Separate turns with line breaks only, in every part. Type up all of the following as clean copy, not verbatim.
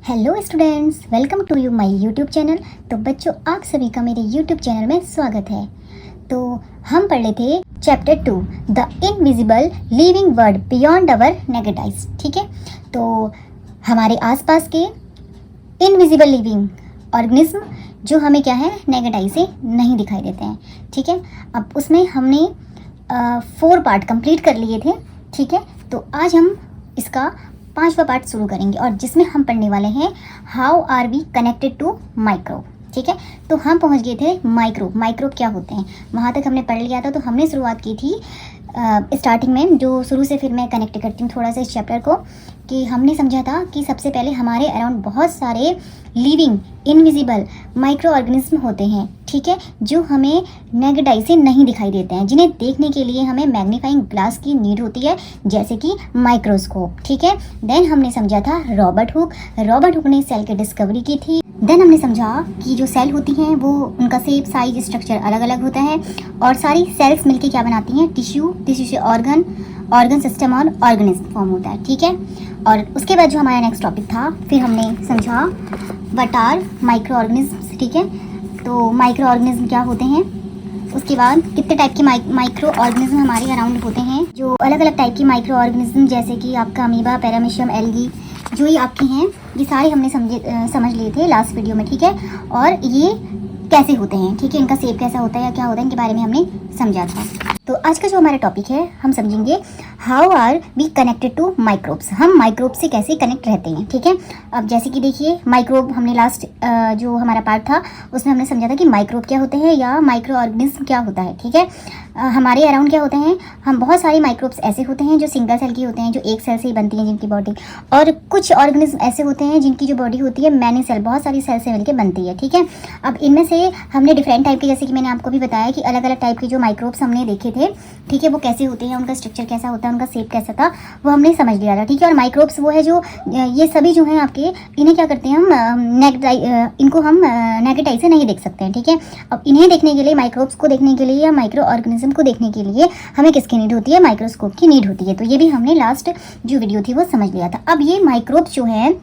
Hello students, welcome to you my YouTube channel. तो बच्चों, आप सभी का मेरे यूट्यूब चैनल में स्वागत है। तो हम पढ़ रहे थे chapter 2 the invisible living world beyond our naked eyes. ठीक है, तो हमारे आसपास के इनविजिबल लिविंग ऑर्गेनिज्म जो हमें क्या है, नेकेड आई से नहीं दिखाई देते हैं। ठीक है, अब उसमें हमने 4 पार्ट कंप्लीट कर लिए थे। ठीक है, तो आज हम इसका 5वां पार्ट शुरू करेंगे और जिसमें हम पढ़ने वाले हैं how are we connected to microbe. ठीक है, तो हम पहुंच गए थे माइक्रोब। माइक्रोब क्या होते हैं वहाँ तक हमने पढ़ लिया था। तो हमने शुरुआत की थी स्टार्टिंग में, जो शुरू से फिर मैं कनेक्ट करती हूँ थोड़ा सा इस चैप्टर को, कि हमने समझा था कि सबसे पहले हमारे अराउंड बहुत सारे लिविंग इनविजिबल माइक्रो ऑर्गेनिज्म होते हैं। ठीक है, जो हमें नेकेड आई से नहीं दिखाई देते हैं, जिन्हें देखने के लिए हमें मैग्नीफाइंग ग्लास की नीड होती है, जैसे कि माइक्रोस्कोप। ठीक है, देन हमने समझा था रॉबर्ट हुक ने सेल की डिस्कवरी की थी। देन हमने समझा कि जो सेल होती हैं वो उनका शेप, साइज, स्ट्रक्चर अलग अलग होता है और सारी सेल्स मिलके क्या बनाती हैं, टिश्यू से ऑर्गन सिस्टम और ऑर्गेनिज्म फॉर्म होता है। ठीक है, और उसके बाद जो हमारा नेक्स्ट टॉपिक था, फिर हमने समझा व्हाट आर माइक्रो ऑर्गेनिज्म। ठीक है, तो माइक्रो ऑर्गेनिज्म क्या होते हैं, उसके बाद कितने टाइप के माइक्रो ऑर्गेनिज्म हमारे अराउंड होते हैं, जो अलग अलग टाइप की माइक्रो ऑर्गेनिज्म जैसे कि आपका अमीबा, पैरामीशियम, एल्गी, जो ये आपकी हैं, ये सारे हमने समझ लिए थे लास्ट वीडियो में। ठीक है, और ये कैसे होते हैं, ठीक है, इनका शेप कैसा होता है या क्या होता है, इनके बारे में हमने समझा था। तो आज का जो हमारा टॉपिक है, हम समझेंगे how are we connected to microbes. हम माइक्रोब से कैसे कनेक्ट रहते हैं। ठीक है, अब जैसे कि देखिए, माइक्रोब हमने लास्ट जो हमारा पार्ट था उसमें हमने समझा था कि माइक्रोब क्या होते हैं या माइक्रो ऑर्गेनिज्म क्या होता है। ठीक है, हमारे अराउंड क्या होते हैं, हम बहुत सारे माइक्रोब्स ऐसे होते हैं जो सिंगल सेल की होते हैं, जो एक सेल से ही बनती हैं जिनकी बॉडी, और कुछ ऑर्गेनिज्म ऐसे होते हैं जिनकी जो बॉडी होती है मैनी सेल, बहुत सारी सेल से मिलकर बनती है। ठीक है, अब इनमें से हमने डिफरेंट टाइप के, जैसे कि मैंने आपको भी बताया कि अलग अलग टाइप के जो माइक्रोब्स हमने देखे थे, ठीक है, वो कैसे होते हैं, उनका स्ट्रक्चर कैसा होता है, उनका शेप कैसा था, वो हमने समझ लिया था। ठीक है, और माइक्रोब्स वो है जो ये सभी जो हैं आपके, इन्हें क्या करते हैं हम इनको हम नेकेड आई से नहीं देख सकते हैं। ठीक है, अब इन्हें देखने के लिए, माइक्रोब्स को देखने के लिए या माइक्रो ऑर्गेनिज्म को देखने के लिए हमें किसकी नीड होती है, माइक्रोस्कोप की नीड होती है। तो ये भी हमने लास्ट जो वीडियो थी वो समझ लिया था। अब ये माइक्रोब्स जो हैं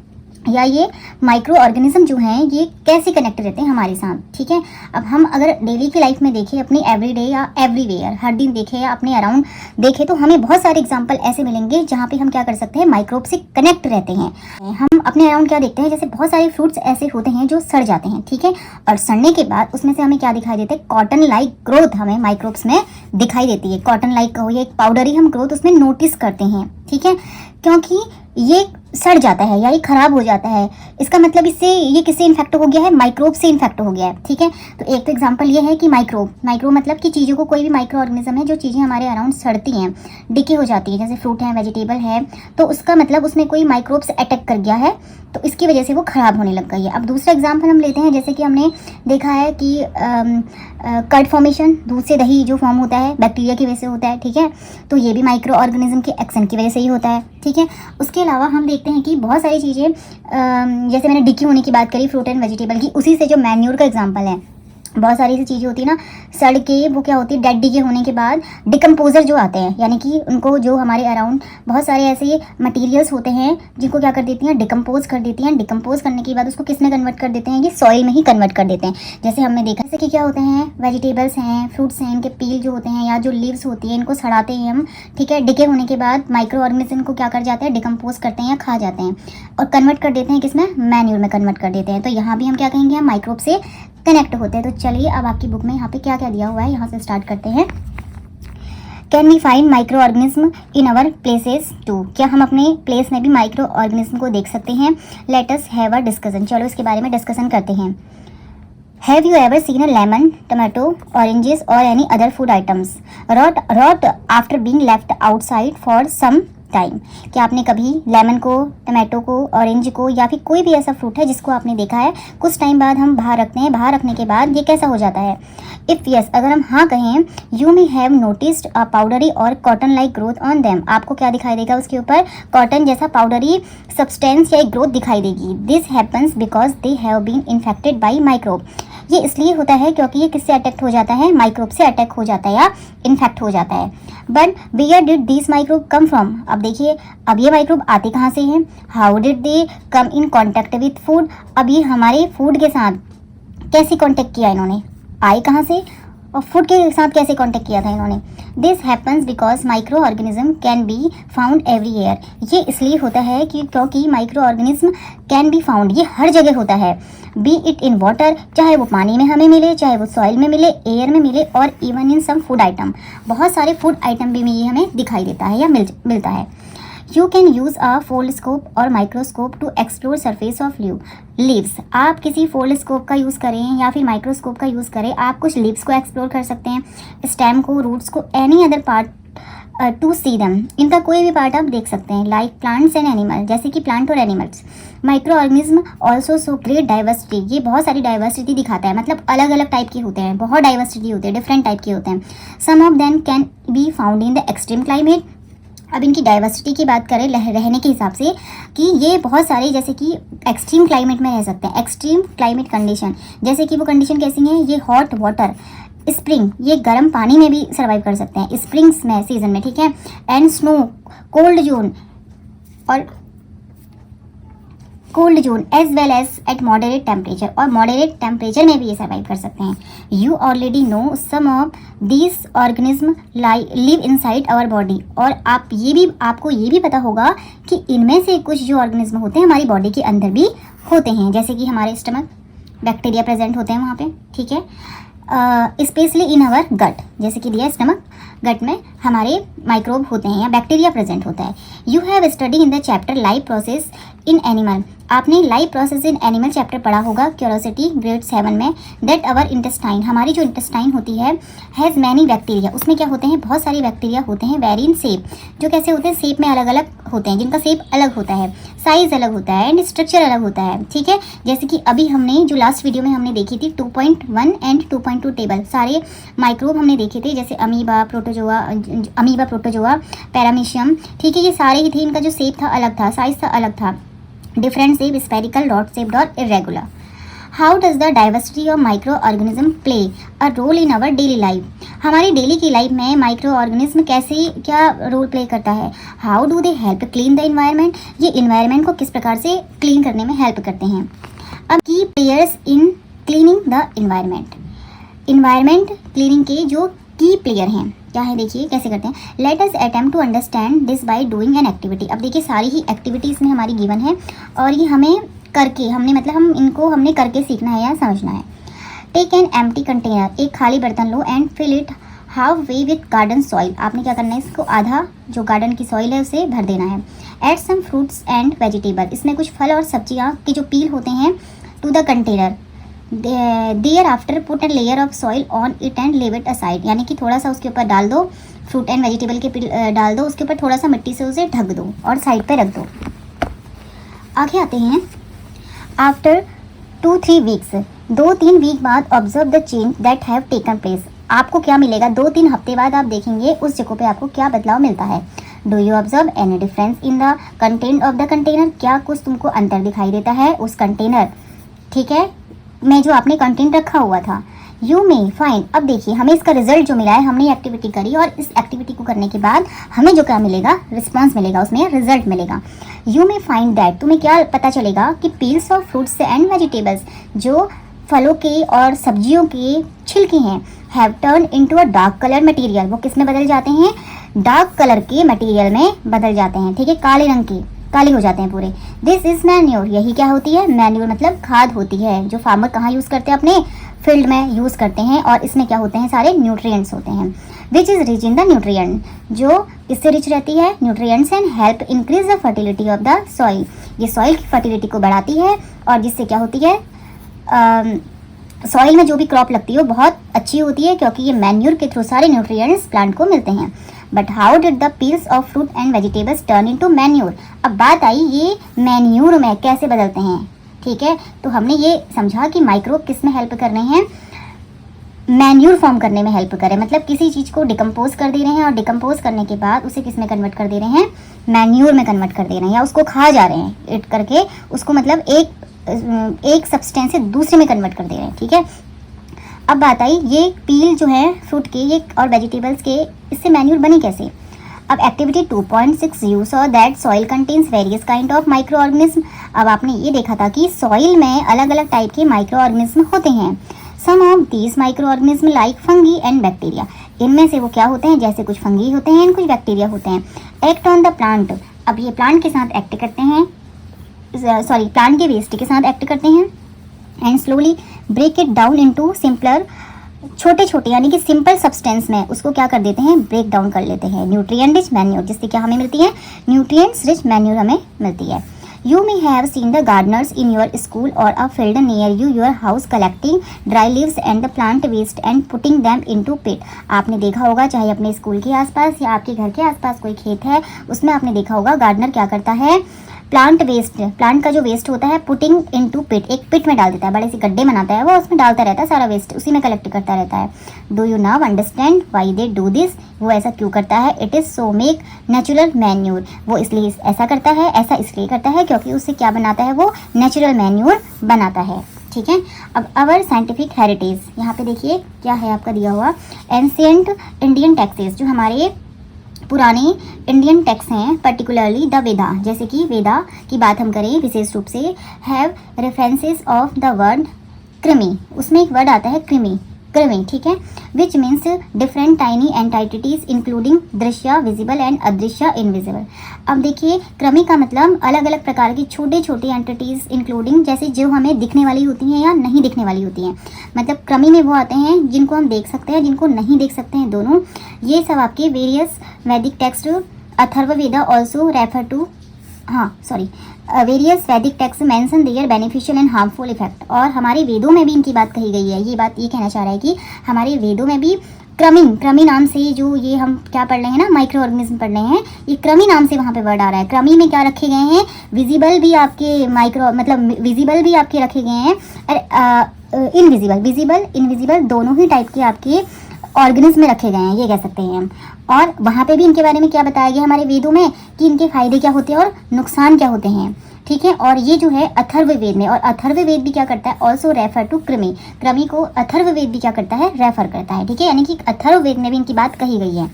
या ये माइक्रो ऑर्गेनिज्म जो हैं, ये कैसे कनेक्ट रहते हैं हमारे साथ। ठीक है, अब हम अगर डेली की लाइफ में देखें, अपनी एवरीडे या एवरीवेयर, हर दिन देखें या अपने अराउंड देखें, तो हमें बहुत सारे एग्जांपल ऐसे मिलेंगे जहाँ पे हम क्या कर सकते हैं, माइक्रोब से कनेक्ट रहते हैं। हम अपने अराउंड क्या देखते हैं, जैसे बहुत सारे फ्रूट्स ऐसे होते हैं जो सड़ जाते हैं। ठीक है, और सड़ने के बाद उसमें से हमें क्या दिखाई देता है, कॉटन लाइक ग्रोथ हमें माइक्रोब्स में दिखाई देती है। कॉटन लाइक हो या एक पाउडरी हम ग्रोथ उसमें नोटिस करते हैं। ठीक है, क्योंकि ये सड़ जाता है या ये खराब हो जाता है, इसका मतलब इससे ये किससे इन्फेक्ट हो गया है, माइक्रोब से इन्फेक्ट हो गया है। ठीक है, तो एक तो एग्जांपल ये है कि माइक्रोब मतलब कि चीज़ों को, कोई भी माइक्रो ऑर्गेनिज्म है जो चीज़ें हमारे अराउंड सड़ती हैं, डिके हो जाती है, जैसे फ्रूट है, वेजिटेबल है, तो उसका मतलब उसमें कोई माइक्रोब्स अटैक कर गया है, तो इसकी वजह से वो ख़राब होने लग गई है। अब दूसरा एग्जाम्पल हम लेते हैं, जैसे कि हमने देखा है कि कर्ड फॉर्मेशन, दूध से दही जो फॉर्म होता है, बैक्टीरिया की वजह से होता है। ठीक है, तो ये भी माइक्रो ऑर्गेनिज्म के एक्शन की वजह से ही होता है। ठीक है, उसके अलावा हम देखते हैं कि बहुत सारी चीज़ें, जैसे मैंने डिकी होने की बात करी फ्रूट एंड वेजिटेबल की, उसी से जो मैन्योर का एग्जांपल है, बहुत सारी ऐसी चीज़ें होती है ना, सड़ के वो क्या होती है, डेड डिके होने के बाद डिकम्पोजर जो आते हैं, यानी कि उनको जो हमारे अराउंड बहुत सारे ऐसे मटेरियल्स होते हैं जिनको क्या कर देती हैं, डिकम्पोज कर देती हैं। डिकम्पोज करने के बाद उसको किस में कन्वर्ट कर देते हैं, ये सॉइल में ही कन्वर्ट कर देते हैं। जैसे हमने देखा, जैसे कि क्या होते हैं, वेजिटेबल्स हैं, फ्रूट्स हैं, इनके पील जो होते हैं या जो लीव्स होती है, इनको सड़ाते हैं हम। ठीक है, डिके होने के बाद माइक्रो ऑर्गेनिज्म को क्या कर जाते हैं, डिकम्पोज करते हैं या खा जाते हैं और कन्वर्ट कर देते हैं किसमें, मैन्यूर में कन्वर्ट कर देते हैं। तो यहाँ भी हम क्या कहेंगे, हम माइक्रोब से कनेक्ट होते हैं। तो चलिए, अब आपकी बुक में यहाँ पे क्या क्या दिया हुआ है, यहाँ से स्टार्ट करते हैं। Can we find micro organism in our places too, क्या हम अपने प्लेस में भी माइक्रो ऑर्गेनिज्म को देख सकते हैं। Let us have a discussion, चलो इसके बारे में डिस्कशन करते हैं। Have you ever seen a lemon, tomato, oranges और any other food items rot after being left outside for some time, क्या आपने कभी लेमन को, टमाटो को, ऑरेंज को या फिर कोई भी ऐसा फ्रूट है जिसको आपने देखा है कुछ टाइम बाद हम बाहर रखते हैं, बाहर रखने के बाद ये कैसा हो जाता है। इफ़ यस, अगर हम हाँ कहें, you may have noticed a powdery और cotton like growth on them, आपको क्या दिखाई देगा, उसके ऊपर कॉटन जैसा पाउडरी सब्सटेंस या एक ग्रोथ दिखाई देगी। This happens because they have been infected by microbe, ये इसलिए होता है क्योंकि ये किससे अटैक हो जाता है, माइक्रोब से अटैक हो जाता है या इन्फेक्ट हो जाता है। But where did this microbe come from, अब देखिए अब ये माइक्रोब आते कहाँ से हैं, how did they come in contact with food, अब ये हमारे फूड के साथ कैसे कॉन्टेक्ट किया इन्होंने, आए कहाँ से और फूड के साथ कैसे कॉन्टेक्ट किया था इन्होंने। This happens because micro organism can be found everywhere, ये इसलिए होता है कि क्योंकि micro organism can be found, ये हर जगह होता है, बी इट इन वाटर, चाहे वो पानी में हमें मिले, चाहे वो सॉइल में मिले, एयर में मिले, और even in some food item, बहुत सारे फूड आइटम भी में ये हमें दिखाई देता है या मिलता है। You can use a foldscope or microscope to explore surface of leaves, आप किसी फोल्डस्कोप का यूज़ करें या फिर माइक्रोस्कोप का यूज़ करें, आप कुछ लीव्स को एक्सप्लोर कर सकते हैं, स्टेम को, रूट्स को, एनी अदर पार्ट टू सी दम, इनका कोई भी पार्ट आप देख सकते हैं, लाइक प्लांट्स एंड एनिमल, जैसे कि प्लांट और animals. Micro organism also show great diversity, ये बहुत सारी डाइवर्सिटी दिखाता है, मतलब अलग अलग टाइप के होते हैं, बहुत डाइवर्सिटी होते हैं, डिफरेंट टाइप के होते हैं। Some of them can be found in the extreme climate, अब इनकी डाइवर्सिटी की बात करें रहने के हिसाब से कि ये बहुत सारे जैसे कि एक्सट्रीम क्लाइमेट में रह सकते हैं, एक्सट्रीम क्लाइमेट कंडीशन, जैसे कि वो कंडीशन कैसी है, ये हॉट वाटर, स्प्रिंग, ये गर्म पानी में भी सर्वाइव कर सकते हैं स्प्रिंग्स में सीजन में, ठीक है, एंड स्नो, कोल्ड जोन और cold zone as well as at moderate temperature, और मॉडरेट टेम्परेचर में भी ये सर्वाइव कर सकते हैं। You already know some of this organism live inside our body, और आपको ये भी पता होगा कि इनमें से कुछ जो ऑर्गेनिज्म होते हैं हमारी बॉडी के अंदर भी होते हैं, जैसे कि हमारे स्टमक, बैक्टीरिया प्रेजेंट होते हैं वहाँ पे, ठीक है, स्पेशली इन अवर गट, जैसे कि दिया स्टमक, गट में हमारे माइक्रोब होते हैं या बैक्टीरिया प्रेजेंट होता है। You have study in the chapter life process in animal, आपने life process in animal chapter पढ़ा होगा क्यूरोसिटी ग्रेड 7 में, दैट अवर इंटेस्टाइन, हमारी जो इंटेस्टाइन होती है, हैज़ मैनी बैक्टीरिया, उसमें क्या होते हैं, बहुत सारे बैक्टीरिया होते हैं, वेरी इन शेप, जो कैसे होते हैं, शेप में अलग अलग होते हैं, जिनका शेप अलग होता है, साइज अलग होता है एंड स्ट्रक्चर अलग होता है, ठीक है। जैसे कि अभी हमने जो लास्ट वीडियो में हमने देखी थी 2.1 एंड 2.2 टेबल, सारे माइक्रोब हमने देखे थे, जैसे अमीबा, प्रोटोजोआ, पैरामीशियम, ठीक है, ये सारे ही थे, इनका जो शेप था अलग था, साइज था अलग था, different shape, spherical, dot shaped और irregular. How does the diversity of micro organism play a role in our daily life, हमारी डेली की लाइफ में माइक्रो ऑर्गेनिज्म कैसे क्या रोल प्ले करता है। How do they help clean the environment, ये environment को किस प्रकार से क्लीन करने में हेल्प करते हैं। अब की players in cleaning the environment cleaning के जो की प्लेयर हैं क्या है, देखिए कैसे करते हैं। Let us attempt to understand this by doing an activity, अब देखिए सारी ही एक्टिविटीज़ में हमारी गिवन है और ये हमें करके हमने करके सीखना है या समझना है। टेक एन एम्प्टी कंटेनर, एक खाली बर्तन लो, and fill it half way with garden soil, आपने क्या करना है, इसको आधा जो गार्डन की सॉइल है उसे भर देना है। Add some fruits and vegetable, इसमें कुछ फल और सब्जियां के जो पील होते हैं to the container. Thereafter put a layer of soil on it and leave it aside, यानी कि थोड़ा सा उसके ऊपर डाल दो, फ्रूट एंड वेजिटेबल के पील डाल दो, उसके ऊपर थोड़ा सा मिट्टी से उसे ढक दो और साइड पे रख दो। आगे आते हैं, आफ्टर 2-3 वीक्स, 2-3 वीक बाद observe the change that have taken place, आपको क्या मिलेगा, 2-3 हफ्ते बाद आप देखेंगे उस जगह पे आपको क्या बदलाव मिलता है। Do you observe any difference in the content of the container, क्या कुछ तुमको अंतर दिखाई देता है उस कंटेनर, ठीक है, में जो आपने कंटेंट रखा हुआ था। यू मे फाइंड, अब देखिए हमें इसका रिजल्ट जो मिला है, हमने एक्टिविटी करी और इस एक्टिविटी को करने के बाद हमें जो क्या मिलेगा, रिस्पॉन्स मिलेगा, उसमें रिजल्ट मिलेगा। यू मे फाइंड दैट, तुम्हें क्या पता चलेगा कि peels of fruits and vegetables, जो फलों के और सब्जियों के छिलके हैं, have turn into a dark colour material, वो किस में बदल जाते हैं, डार्क कलर के मटेरियल में बदल जाते हैं, ठीक है, काले रंग के, काले हो जाते हैं पूरे। दिस इज मैन्योर, यही क्या होती है, मैन्योर मतलब खाद होती है, जो फार्मर कहाँ यूज़ करते हैं, अपने फील्ड में यूज़ करते हैं, और इसमें क्या होते हैं, सारे न्यूट्रिएंट्स होते हैं। Which is rich in the nutrient, जो किससे रिच रहती है, nutrients, and help increase the fertility of the soil, ये सॉइल की फर्टिलिटी को बढ़ाती है और जिससे क्या होती है, सॉइल में जो भी क्रॉप लगती है वो बहुत अच्छी होती है, क्योंकि ये मैन्यूर के थ्रू सारे न्यूट्रिएंट्स प्लांट को मिलते हैं। But how did the peels of fruit and vegetables turn into manure, अब बात आई ये मैन्यूर में कैसे बदलते हैं, ठीक है। तो हमने ये समझा कि माइक्रोब किस में हेल्प कर रहे हैं, मैन्यूर फॉर्म करने में हेल्प करें, मतलब किसी चीज़ को डिकम्पोज कर दे रहे हैं और डिकम्पोज करने के बाद उसे किस में कन्वर्ट कर दे रहे हैं, मैन्यूर में कन्वर्ट कर दे रहे हैं, या उसको खा जा रहे हैं, इट करके उसको मतलब एक सब्सटेंस से दूसरे में कन्वर्ट कर दे रहे हैं, ठीक है। अब बात आई ये पील जो है फ्रूट के ये और वेजिटेबल्स के, इससे मैन्यूर बने कैसे। अब activity 2.6 you saw that soil contains various kind of micro organism. अब आपने ये देखा था कि सॉइल में अलग अलग टाइप के माइक्रो ऑर्गेनिज्म होते हैं। Some of these microorganism like fungi and bacteria, इनमें से वो क्या होते हैं, जैसे कुछ फंगी होते हैं, कुछ बैक्टीरिया होते हैं। एक्ट ऑन द प्लांट, अब ये प्लांट के साथ एक्ट करते हैं, प्लांट के वेस्ट के साथ एक्ट करते हैं। And slowly break it down into simpler, छोटे छोटे यानी कि सिंपल सब्सटेंस में उसको क्या कर देते हैं, ब्रेक डाउन कर लेते हैं। न्यूट्रिएंट रिच मैन्योर, जिससे क्या हमें मिलती है, न्यूट्रिएंट्स रिच मैन्योर हमें मिलती है। You may have seen the gardeners in your school or a field near you your house collecting dry leaves and the plant waste and putting them into pit. आपने देखा होगा चाहे अपने school के आसपास या आपके घर के आसपास कोई खेत है, उसमें आपने देखा होगा गार्डनर क्या करता है, प्लांट वेस्ट, प्लांट का जो वेस्ट होता है पुटिंग इनटू पिट, एक पिट में डाल देता है, बड़े से गड्ढे बनाता है वो, उसमें डालता रहता है सारा वेस्ट, उसी में कलेक्ट करता रहता है। Do you now understand why they do this, वो ऐसा क्यों करता है। It is so make natural manure, वो इसलिए ऐसा करता है, ऐसा इसलिए करता है क्योंकि उससे क्या बनाता है, वो नेचुरल मैन्यूर बनाता है। ठीक है। अब अवर साइंटिफिक हेरिटेज, यहाँ पे देखिए क्या है आपका दिया हुआ, एंशिएंट इंडियन टेक्सेस, जो हमारे पुराने इंडियन टेक्स्ट हैं, पर्टिकुलरली द वेदा, जैसे कि वेदा की बात हम करें विशेष रूप से, have references of the word कृमि, उसमें एक वर्ड आता है कृमि, कृमि, ठीक है, which means different tiny entities including दृश्य विजिबल एंड अदृश्य इनविजिबल। अब देखिए कृमि का मतलब अलग अलग प्रकार की छोटे छोटे एंटिटीज इंक्लूडिंग, जैसे जो हमें दिखने वाली होती हैं या नहीं दिखने वाली होती हैं, मतलब कृमि में वो आते हैं जिनको हम देख सकते हैं, जिनको नहीं देख सकते हैं, दोनों। ये सब आपके various Vedic text, Atharvaveda also refer to, various Vedic text mention their beneficial and harmful effect, और हमारे वेदों में भी इनकी बात कही गई है। ये बात ये कहना चाह रहा है कि हमारे वेदों में भी कृमि नाम से, जो ये हम क्या पढ़ रहे हैं ना, माइक्रो ऑर्गेनिज्म पढ़ रहे हैं, ये कृमि नाम से वहाँ पे वर्ड आ रहा है। कृमि में क्या रखे गए हैं, विजिबल भी आपके माइक्रो, मतलब विजिबल भी आपके रखे गए हैं, इनविजिबल, विजिबल इनविजिबल दोनों ही टाइप के आपके ऑर्गेनिज्म में रखे गए हैं, ये कह सकते हैं हम। और वहाँ पे भी इनके बारे में क्या बताया गया हमारे वेदों में कि इनके फायदे क्या होते हैं और नुकसान क्या होते हैं। ठीक है। और ये जो है अथर्ववेद में, और अथर्ववेद भी क्या करता है, ऑल्सो रेफर टू कृमि, कृमि को अथर्ववेद भी क्या करता है, रेफर करता है। ठीक है, यानी कि अथर्ववेद में भी इनकी बात कही गई है।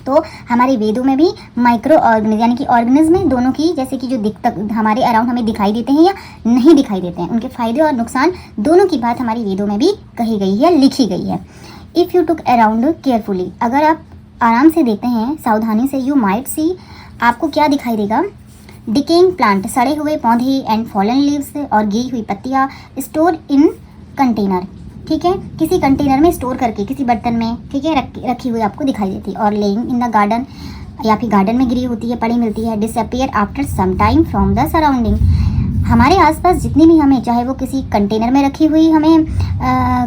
तो हमारे वेदों में भी माइक्रो ऑर्गेनिज्म यानी कि ऑर्गेनिज्म दोनों की, जैसे कि जो हमारे अराउंड हमें दिखाई देते हैं या नहीं दिखाई देते हैं, उनके फायदे और नुकसान दोनों की बात हमारी वेदों में भी कही गई है, लिखी गई है। If you took around carefully, अगर आप आराम से देखते हैं, सावधानी से, यू माइट सी, आपको क्या दिखाई देगा, डिकेइंग प्लांट, सड़े हुए पौधे, एंड फॉलन लीव्स, और गिरी हुई पत्तियाँ, स्टोर इन कंटेनर, ठीक है, किसी कंटेनर में स्टोर करके, किसी बर्तन में, ठीक है, रखी हुई आपको दिखाई देती है। और लेइंग इन द गार्डन, या फिर गार्डन में गिरी होती है, पड़ी मिलती है। Disappear after some time from the surrounding, हमारे आसपास जितनी भी हमें, चाहे वो किसी कंटेनर में रखी हुई हमें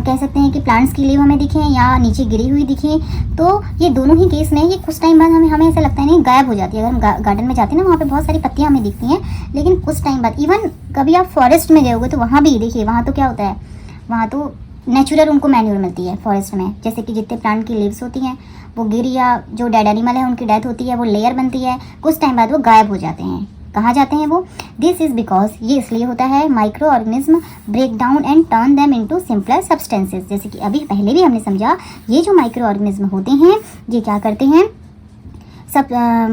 कह सकते हैं कि प्लांट्स की लीव हमें दिखें या नीचे गिरी हुई दिखें, तो ये दोनों ही केस में ये कुछ टाइम बाद हमें ऐसा लगता है नहीं, गायब हो जाती है। अगर हम गार्डन में जाते हैं ना, वहाँ पे बहुत सारी पत्तियाँ हमें दिखती हैं, लेकिन कुछ टाइम बाद, इवन कभी आप फॉरेस्ट में गए होगे तो वहाँ भी देखिए, वहाँ तो क्या होता है, वहाँ तो नेचुरल उनको मैन्योर मिलती है फॉरेस्ट में, जैसे कि जितने प्लांट की लीव्स होती हैं वो गिर, या जो डेड एनिमल है उनकी डेथ होती है, वो लेयर बनती है, कुछ टाइम बाद वो गायब हो जाते हैं। कहाँ जाते हैं वो, दिस इज़ बिकॉज, ये इसलिए होता है, micro organism break down and turn them into simpler substances, जैसे कि अभी पहले भी हमने समझा, ये जो माइक्रो ऑर्गेनिज्म होते हैं ये क्या करते हैं, सब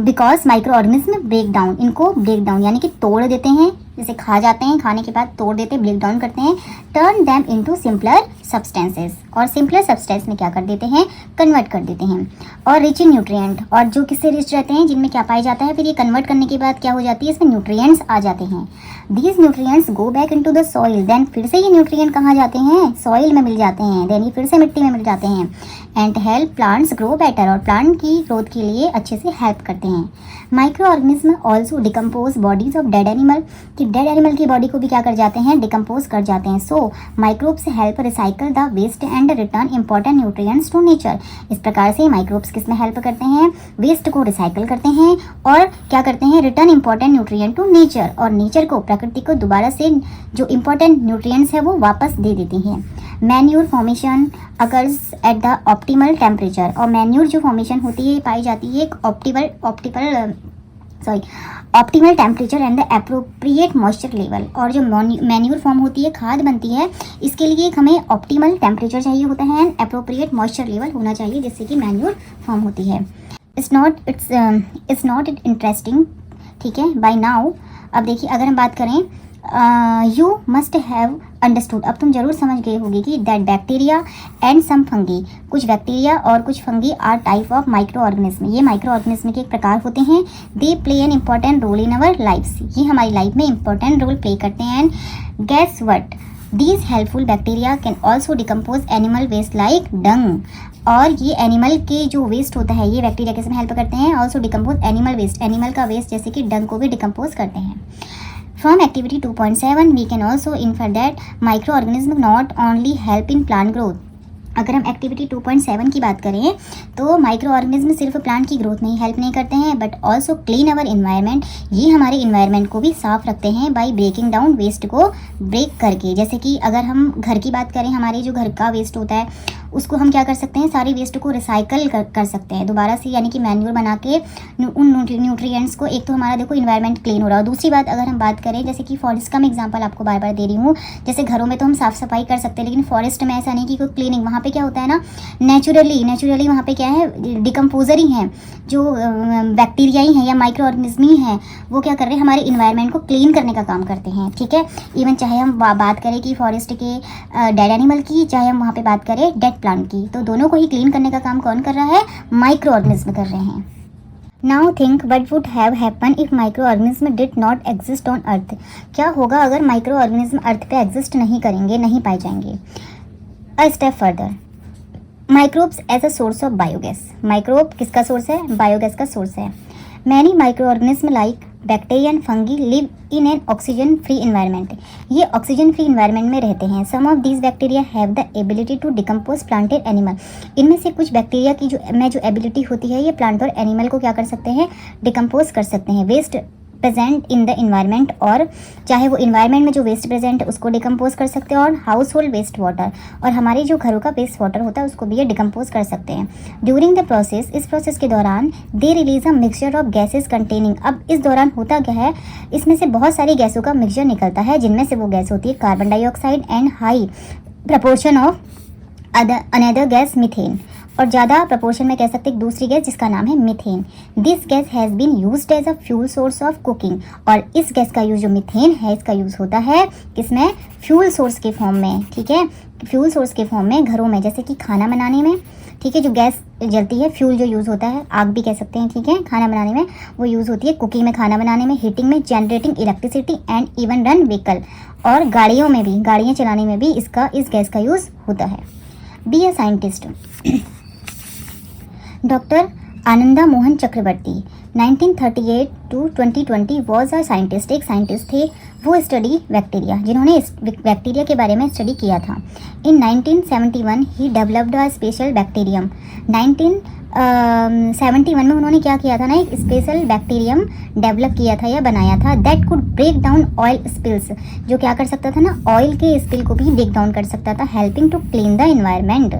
because micro organism break down, इनको ब्रेक डाउन यानी कि तोड़ देते हैं, जैसे खा जाते हैं, खाने के बाद तोड़ देते हैं, ब्रेक डाउन करते हैं, turn them into simpler substances, और सिंपलर सब्सटेंस में क्या कर देते हैं, कन्वर्ट कर देते हैं। और रिच इन न्यूट्रिएंट, और जो किससे रिच रहते हैं, जिनमें क्या पाया जाता है, फिर ये कन्वर्ट करने के बाद क्या हो जाती है, इसमें न्यूट्रिएंट्स आ जाते हैं। These nutrients go back into the soil, then फिर से ये न्यूट्रिएंट कहाँ जाते हैं, सॉइल में मिल जाते हैं, देन ये फिर से मिट्टी में मिल जाते हैं, and help plants grow better, और प्लांट की ग्रोथ के लिए अच्छे से हेल्प करते हैं। Micro organism also decompose bodies of dead animal, कि डेड एनिमल की बॉडी को भी क्या कर जाते हैं, डिकम्पोज कर जाते हैं। So microbes help recycle the waste and return important nutrients to nature, इस प्रकार से माइक्रोब्स किस में हेल्प करते हैं, वेस्ट को रिसाइकल करते हैं, और क्या करते हैं, return important nutrient to nature, और नेचर को, प्रकृति को दोबारा से जो इंपॉर्टेंट न्यूट्रिएंट्स है वो वापस दे देते हैं। Manure formation occurs at the optimal temperature, और मैन्यूर जो फॉर्मेशन होती है पाई जाती है एक optimal sorry optimal temperature and the appropriate moisture level. और जो मैन्यूर फॉर्म होती है, खाद बनती है, इसके लिए एक हमें ऑप्टिमल टेम्परेचर चाहिए होता है एंड अप्रोप्रिएट मॉइस्चर लेवल होना चाहिए, जिससे कि मैन्यूर फॉर्म होती है। इट्स नॉट इंटरेस्टिंग, ठीक है, बाय नाउ। अब देखिए अगर हम बात करें, यू मस्ट हैव अंडरस्टूड, अब तुम जरूर समझ गए होगी कि that bacteria and some fungi, कुछ बैक्टीरिया और कुछ fungi are type of micro organism, ये माइक्रो ऑर्गेनिज्म के एक प्रकार होते हैं। They play an important role in our lives, ये हमारी लाइफ में इंपॉर्टेंट रोल प्ले करते हैं। And guess what, these helpful bacteria can also decompose animal waste like dung, और ये एनिमल के जो वेस्ट होता है, ये बैक्टीरिया किसमें हेल्प करते हैं, also decompose animal waste, animal का वेस्ट जैसे कि डंग को भी डिकम्पोज करते हैं। From activity 2.7 we can also infer that microorganisms not only help in plant growth। अगर हम एक्टिविटी 2.7 की बात करें तो माइक्रो ऑर्गेनिज्म सिर्फ प्लांट की ग्रोथ में ही हेल्प नहीं करते हैं, but also clean our environment, ये हमारे इन्वायरमेंट को भी साफ रखते हैं बाय ब्रेकिंग डाउन वेस्ट को ब्रेक करके। जैसे कि अगर हम घर की बात करें, हमारे जो घर का वेस्ट होता है उसको हम क्या कर सकते हैं, सारे वेस्ट को रिसाइकल कर सकते हैं दोबारा से, यानी कि मैन्यूर बना के उन न्यूट्रिएंट्स को, एक तो हमारा देखो इन्वायरमेंट क्लीन हो रहा है। दूसरी बात अगर हम बात करें, जैसे कि फॉरेस्ट का मैं एग्जांपल आपको बार बार दे रही हूँ, जैसे घरों में तो हम साफ सफाई कर सकते हैं, लेकिन फॉरेस्ट में ऐसा नहीं कि कोई क्लीनिंग, वहाँ पे क्या होता है ना, नेचुरली वहाँ पे क्या है, डिकम्पोजर ही हैं, जो बैक्टीरिया ही हैं या माइक्रो ऑर्गेनिज्म ही हैं, वो क्या कर रहे हैं, हमारे इन्वायरमेंट को क्लीन करने का काम करते हैं, ठीक है। इवन चाहे हम बात करें कि फॉरेस्ट के डेड एनिमल की, चाहे हम वहाँ पे बात करें डेड प्लांट की, तो दोनों को ही क्लीन करने का काम कौन कर रहा है, माइक्रो ऑर्गेनिज्म कर रहे हैं। Now think what would have happen if micro organism did not exist on earth, क्या होगा अगर माइक्रो ऑर्गेनिज्म अर्थ पे एग्जिस्ट नहीं करेंगे, नहीं पाए जाएंगे। A step further, microbes as a source of biogas, microbe किसका सोर्स है, बायोगैस का सोर्स है। Many microorganism like bacteria and fungi live in an oxygen free environment, ये ऑक्सीजन फ्री इन्वायरमेंट में रहते हैं। Some of these bacteria have the ability to decompose planted animal, इनमें से कुछ बैक्टीरिया की जो एबिलिटी होती है, ये प्लांट और एनिमल को क्या कर सकते हैं, डिकम्पोज कर सकते हैं। Waste present in the environment, और चाहे वो इन्वायरमेंट में जो वेस्ट प्रेजेंट है उसको डिकम्पोज कर सकते हैं, और हाउस होल्ड वेस्ट वाटर, और हमारे जो घरों का वेस्ट वाटर होता है उसको भी ये डिकम्पोज कर सकते हैं। ड्यूरिंग द प्रोसेस, इस प्रोसेस के दौरान they release a mixture of gases containing, अब इस दौरान होता क्या है, इसमें से बहुत सारी गैसों का मिक्सचर निकलता है, जिनमें से वो गैस होती है carbon dioxide and high proportion of another gas methane, और ज़्यादा प्रपोर्शन में कह सकते हैं दूसरी गैस जिसका नाम है methane. This gas has been used as a fuel source of cooking, और इस गैस का यूज़ जो मीथेन है इसका यूज़ होता है किसमें, फ्यूल सोर्स के फॉर्म में, ठीक है, फ्यूल सोर्स के फॉर्म में घरों में, जैसे कि खाना बनाने में, ठीक है, जो गैस जलती है, फ्यूल जो यूज़ होता है, आग भी कह सकते हैं, ठीक है, खाना बनाने में वो यूज़ होती है, कुकिंग में, खाना बनाने में, हीटिंग में, generating electricity and even run vehicle, और गाड़ियों में भी, गाड़ियाँ चलाने में भी इस गैस का यूज़ होता है। Be a scientist, doctor Ananda Mohan Chakravarty 1938 to 2020 was a scientist, एक साइंटिस्ट थे, वो स्टडी बैक्टीरिया, जिन्होंने इस बैक्टीरिया के बारे में स्टडी किया था। इन 1971 he developed a special bacterium, 1971 में उन्होंने क्या किया था ना, एक स्पेशल बैक्टीरियम डेवलप किया था या बनाया था, that could break down oil spills, जो क्या कर सकता था ना, ऑयल के स्पिल को भी ब्रेक डाउन कर सकता था, helping to clean the environment,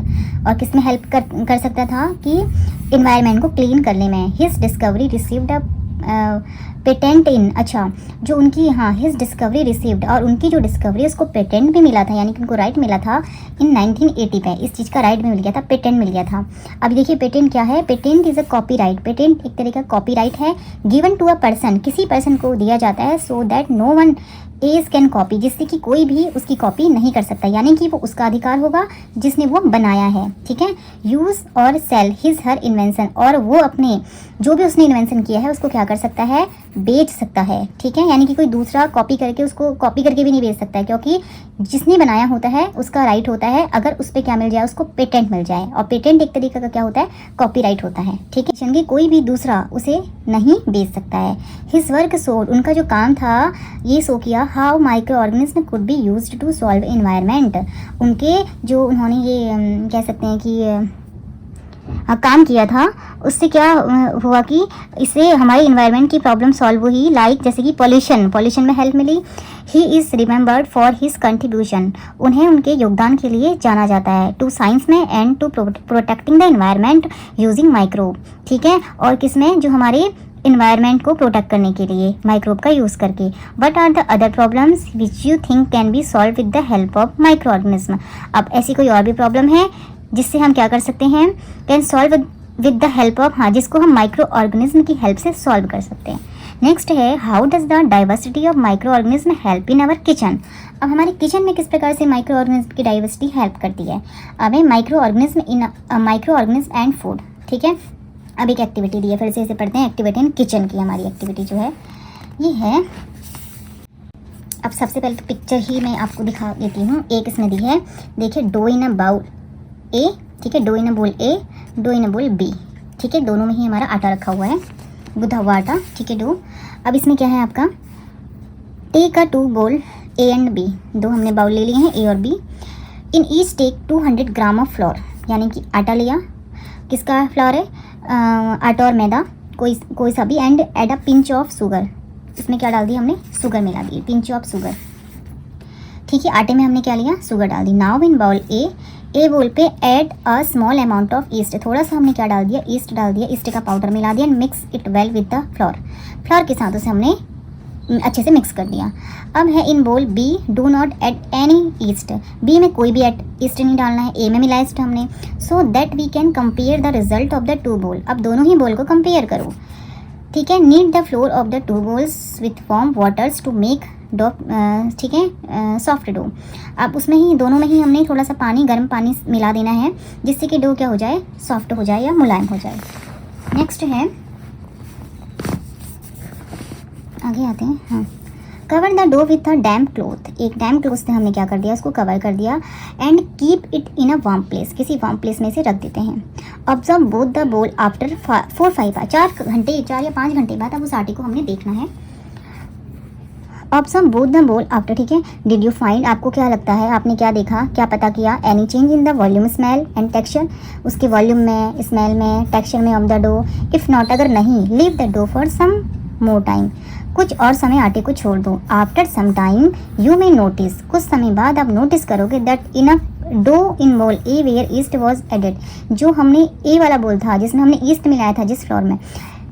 और किसमें हेल्प कर सकता था कि इन्वायरमेंट को क्लीन करने में। His discovery received a patent in, अच्छा जो उनकी, हाँ, हिज डिस्कवरी रिसीव्ड, और उनकी जो डिस्कवरी उसको पेटेंट भी मिला था, यानी कि उनको राइट मिला था इन 1980 पे, इस चीज़ का राइट भी मिल गया था, पेटेंट मिल गया था। अब देखिए पेटेंट क्या है, patent is a copyright, patent एक तरह का कॉपीराइट है, गिवन टू अ पर्सन, किसी पर्सन को दिया जाता है, so that no one else can copy, जिससे कि कोई भी उसकी कॉपी नहीं कर सकता, यानी कि वो उसका अधिकार होगा जिसने वो बनाया है, ठीक है। यूज़ और सेल हिज हर इन्वेंशन, और वो अपने जो भी उसने इन्वेंशन किया है उसको क्या कर सकता है, बेच सकता है, ठीक है, यानी कि कोई दूसरा कॉपी करके उसको कॉपी करके भी नहीं बेच सकता है, क्योंकि जिसने बनाया होता है उसका राइट होता है, अगर उस पर क्या मिल जाए, उसको पेटेंट मिल जाए, और पेटेंट एक तरीके का क्या होता है, कॉपीराइट होता है, ठीक है, यानी कि कोई भी दूसरा उसे नहीं बेच सकता है। हिज वर्क शोड, उनका जो काम था ये शो किया, how micro organism could be used to solve environment, उनके जो उन्होंने ये कह सकते हैं कि काम किया था, उससे क्या हुआ कि इससे हमारे इन्वायरमेंट की प्रॉब्लम सॉल्व हुई, लाइक जैसे कि पॉल्यूशन में हेल्प मिली। He is remembered for his contribution, उन्हें उनके योगदान के लिए जाना जाता है, टू साइंस में and to protecting the environment using microbe, ठीक है, और किसमें, जो हमारे इन्वायरमेंट को प्रोटेक्ट करने के लिए माइक्रोब का यूज़ करके। What are the other problems which you think can be solve with the help of micro organism. अब ऐसी कोई और भी प्रॉब्लम है जिससे हम क्या कर सकते हैं, can solve with the help of, हाँ, जिसको हम माइक्रो ऑर्गेनिज्म की हेल्प से सॉल्व कर सकते हैं। नेक्स्ट है how does the diversity of micro organism help in our kitchen. अब हमारे किचन में किस प्रकार से माइक्रो ऑर्गेनिज्म की डाइवर्सिटी हेल्प करती है। अब है माइक्रो ऑर्गेनिज्म एंड फूड। ठीक है, अब एक एक्टिविटी दी है, फिर से इसे पढ़ते हैं। एक्टिविटी इन किचन की हमारी एक्टिविटी जो है ये है। अब सबसे पहले तो पिक्चर ही मैं आपको दिखा देती हूँ। एक इसमें दी है, देखिए, डो इन अ बाउल ए, ठीक है, डो इन अ बोल ए, डो इन अ बोल बी। ठीक है, दोनों में ही हमारा आटा रखा हुआ है, गुथा हुआ आटा। ठीक है, डो। अब इसमें क्या है आपका, टेक अ 2 बोल ए एंड बी, दो हमने बाउल ले लिए हैं ए और B. In each take 200 gram of flour, यानी कि आटा लिया, किसका फ्लोर है, आटा और मैदा कोई सा भी, and add a pinch of sugar. इसमें क्या डाल दिया हमने, शुगर मिला दी, पिंच ऑफ शुगर। ठीक है, आटे में हमने क्या लिया, शुगर डाल दी। नाउ इन बाउल ए बोल पे add a small amount of east, थोड़ा सा हमने क्या डाल दिया, ईस्ट डाल दिया, ईस्ट का पाउडर मिला दिया। Mix it well with the floor के साथ उसे हमने अच्छे से मिक्स कर दिया। अब है in bowl B, do not add any yeast, B में कोई भी ईस्ट नहीं डालना है, ए में मिला ईस्ट हमने। So that we can compare the result of the 2 bowl, अब दोनों ही बोल को कंपेयर करो। ठीक है, knead the flour of the 2 bowls with warm waters to make dough, ठीक है, सॉफ्ट डो। अब उसमें ही दोनों में ही हमने थोड़ा सा पानी, गर्म पानी मिला देना है, जिससे कि डो क्या हो जाए, सॉफ्ट हो जाए या मुलायम हो जाए। नेक्स्ट है, आगे आते हैं। हाँ, cover the dough with a damp cloth, एक डैम्प क्लोथ से हमने क्या कर दिया, उसको कवर कर दिया। And keep it in a warm place, किसी वार्म प्लेस में से रख देते हैं। ऑब्जर्व बोथ द बोल आफ्टर 4-5 4 घंटे, 4 या 5 घंटे बाद अब उस आटे को हमने देखना है। ऑब्जर्व बोथ द बोल आफ्टर, ठीक है, डिड यू फाइंड, आपको क्या लगता है, आपने क्या देखा, क्या पता किया, any change in the volume, smell and texture, उसके वॉल्यूम में, स्मेल में, टेक्सचर में of the dough. If not, अगर नहीं, leave the dough for some more time, कुछ और समय आटे को छोड़ दो। After some time you may notice, कुछ समय बाद आप नोटिस करोगे दैट इनफ डो इन बोल ए वेयर ईस्ट वॉज एडेड, जो हमने ए वाला बोल था जिसमें हमने ईस्ट मिलाया था जिस फ्लोर में,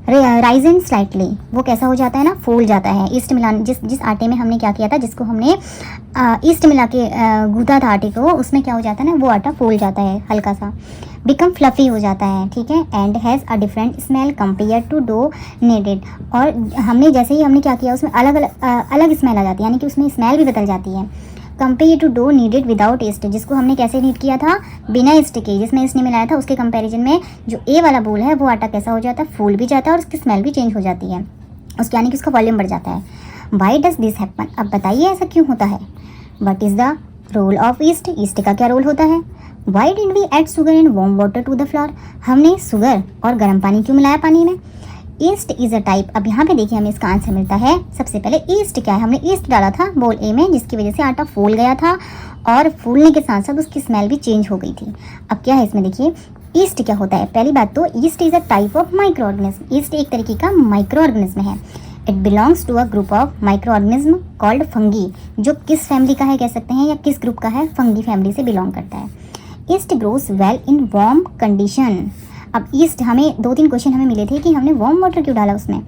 राइज एंड स्लाइटली, वो कैसा हो जाता है ना, फूल जाता है। ईस्ट मिलाने, जिस आटे में हमने क्या किया था, जिसको हमने ईस्ट मिला के गूंथा था आटे को, उसमें क्या हो जाता है ना, वो आटा फूल जाता है हल्का सा, बिकम फ्लफी हो जाता है। ठीक है, and has a different smell compare to dough kneaded, और हमने जैसे ही हमने क्या किया, उसमें अलग स्मेल आ जाती है, यानी कि उसमें स्मेल भी बदल जाती है। Compare to dough kneaded without yeast, जिसको हमने कैसे नीड किया था, बिना ईस्ट के, जिसमें ईस्ट नहीं मिलाया था, उसके कंपैरिजन में जो ए वाला बोल है वो आटा कैसा हो जाता है, फूल भी जाता है और उसकी स्मेल भी चेंज हो जाती है, उसके यानी कि उसका वॉल्यूम बढ़ जाता है। वाई डज दिस हैपन, अब बताइए ऐसा क्यों होता है। What is the role of yeast, yeast का क्या रोल होता है। Why did we add sugar and warm water to the flour, हमने शुगर और गर्म पानी क्यों मिलाया पानी में। ईस्ट इज़ अ टाइप, अब यहाँ पे देखिए हमें इसका आंसर मिलता है। सबसे पहले ईस्ट क्या है, हमने ईस्ट डाला था बोल ए में, जिसकी वजह से आटा फूल गया था और फूलने के साथ साथ उसकी स्मेल भी चेंज हो गई थी। अब क्या है इसमें देखिए, ईस्ट क्या होता है, पहली बात तो yeast is a type of micro organism, yeast एक तरीके का माइक्रो ऑर्गेनिज्म है। It belongs to a group of micro organism called fungi, जो किस फैमिली का है कह सकते हैं, या किस ग्रुप का है, फंगी फैमिली से बिलोंग करता है। East grows well in warm condition, अब ईस्ट हमें 2-3 क्वेश्चन हमें मिले थे कि हमने वार्म वाटर क्यों डाला उसमें।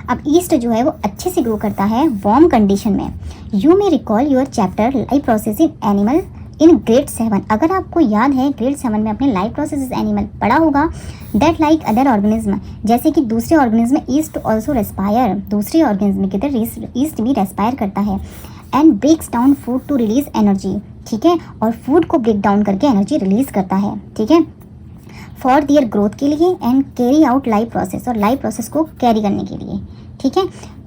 अब ईस्ट जो है वो अच्छे से ग्रो करता है वार्म कंडीशन में। You may recall your chapter life process in animal in grade 7, अगर आपको याद है ग्रेड 7 में अपने लाइफ प्रोसेस एनिमल पढ़ा होगा। दैट लाइक अदर ऑर्गेनिज्म, जैसे कि दूसरे ऑर्गेनिज्म ईस्ट ऑल्सो रेस्पायर, दूसरे ऑर्गेनिज्म की तरह ईस्ट भी रेस्पायर करता है। And breaks down food to release energy, ठीक है, और फूड को ब्रेक डाउन करके एनर्जी रिलीज करता है। ठीक है, फॉर दियर ग्रोथ के लिए and carry out life process, और लाइफ प्रोसेस को कैरी करने के लिए। ठीक है,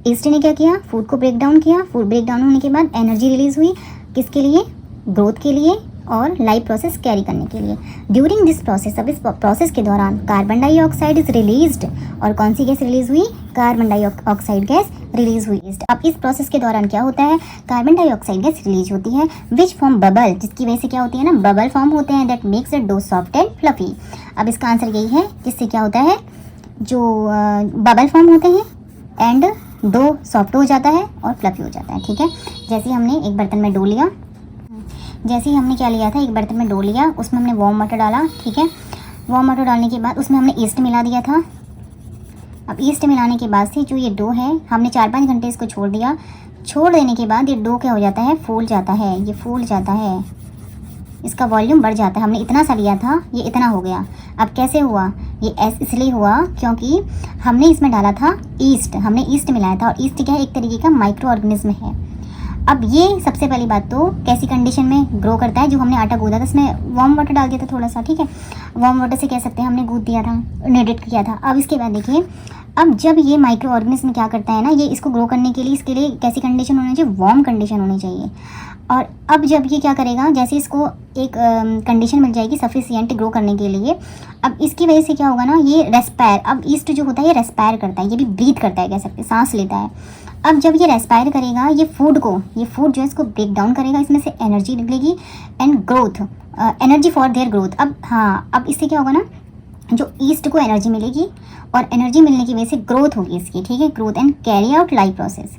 ईस्ट ने क्या किया, फूड को ब्रेक डाउन किया, फूड ब्रेक डाउन होने के बाद एनर्जी रिलीज हुई, किसके लिए, ग्रोथ के लिए और लाइफ प्रोसेस कैरी करने के लिए। ड्यूरिंग दिस प्रोसेस, अब इस प्रोसेस के दौरान कार्बन डाइऑक्साइड इज रिलीज्ड, और कौन सी गैस रिलीज हुई, कार्बन डाइऑक्साइड गैस रिलीज हुई। अब इस प्रोसेस के दौरान क्या होता है, कार्बन डाइऑक्साइड गैस रिलीज होती है, विच फॉर्म बबल, जिसकी वजह से क्या होती है ना, बबल फॉर्म होते हैं, that makes the dough soft and fluffy. अब इसका आंसर यही है, जिससे क्या होता है, जो बबल फॉर्म होते हैं एंड डो सॉफ्ट हो जाता है और फ्लफी हो जाता है। ठीक है, जैसे हमने एक बर्तन में डो लिया, जैसे ही हमने क्या लिया था, एक बर्तन में डो लिया, उसमें हमने वार्म वाटर डाला। ठीक है, वार्म वाटर डालने के बाद उसमें हमने ईस्ट मिला दिया था, अब ईस्ट मिलाने के बाद से जो ये डो है, हमने 4-5 घंटे इसको छोड़ दिया। छोड़ देने के बाद ये डो क्या हो जाता है, फूल जाता है, ये फूल जाता है, इसका वॉल्यूम बढ़ जाता है। हमने इतना सा लिया था, ये इतना हो गया। अब कैसे हुआ, ये इसलिए हुआ क्योंकि हमने इसमें डाला था ईस्ट, हमने ईस्ट मिलाया था, और ईस्ट क्या है, एक तरीके का माइक्रो ऑर्गेनिज्म है। अब ये सबसे पहली बात तो कैसी कंडीशन में ग्रो करता है, जो हमने आटा गूंदा था इसमें वार्म वाटर डाल दिया था थोड़ा सा, ठीक है, वार्म वाटर से कह सकते हैं हमने गूंद दिया था, नेडेट किया था। अब इसके बाद देखिए, अब जब ये माइक्रो ऑर्गेनिज्म क्या करता है ना, ये इसको ग्रो करने के लिए, इसके लिए कैसी कंडीशन होनी चाहिए, वार्म कंडीशन होनी चाहिए। और अब जब ये क्या करेगा, जैसे इसको एक कंडीशन मिल जाएगी सफिशिएंट ग्रो करने के लिए, अब इसकी वजह से क्या होगा ना, ये रेस्पायर, अब ईस्ट जो होता है ये रेस्पायर करता है, ये भी ब्रीथ करता है कह सकते हैं, सांस लेता है। अब जब ये रेस्पायर करेगा, ये फूड जो है इसको ब्रेक डाउन करेगा, इसमें से एनर्जी निकलेगी and growth, energy for their growth. अब हाँ, अब इससे क्या होगा ना, जो ईस्ट को एनर्जी मिलेगी, और एनर्जी मिलने की वजह से ग्रोथ होगी इसकी, ठीक है, growth and carry out life process.